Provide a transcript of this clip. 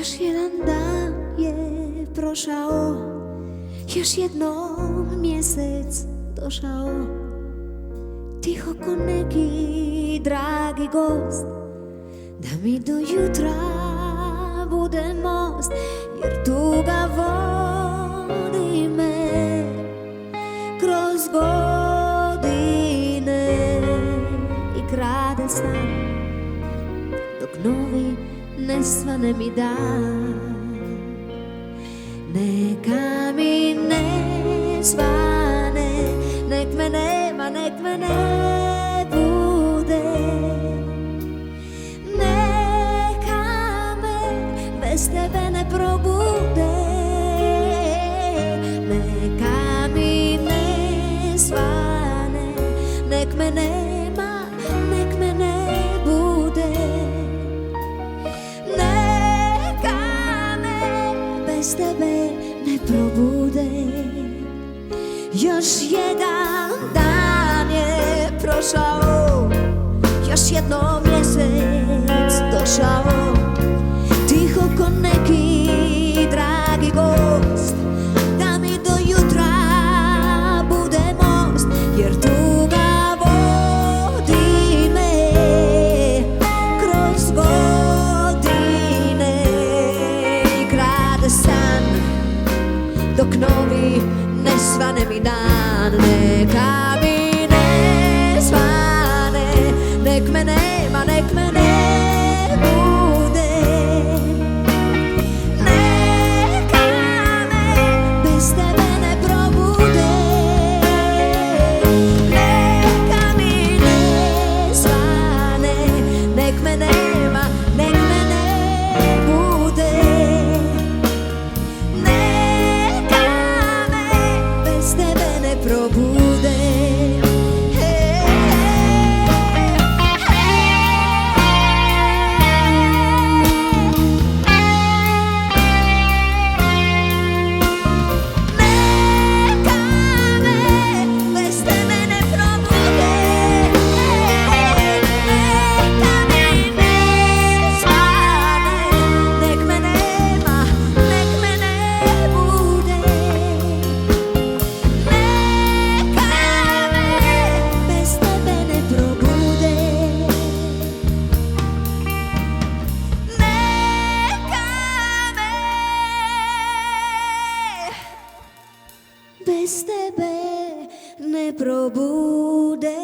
Još jedan dan je prošao, još jednom mjesec došao. Tiho ko neki dragi gost, da mi do jutra bude most. Jer tuga vodi me kroz godine i krade san, dok novi ne svane mi dan. Neka mi ne svane, nek me nema, nek me ne bude. Neka me bez tebe ne probude. Neka mi ne svane, nek me nema, nek me ne bude. Neka me bez tebe ne probude. Još jedan dan je prošao, još jednom mjesec došao. Tiho ko neki dragi gost, da mi do jutra bude most. Jer tuga vodi me kroz godine i krade san, dok novi ne svane mi dan. Neka mi ne svane, nek me nema, nek me ne bude. Neka me bez tebe ne probude. Neka mi ne svane, nek me nema, nek me ne bude. Neka me bez tebe ne probude. Bez tebe ne probude.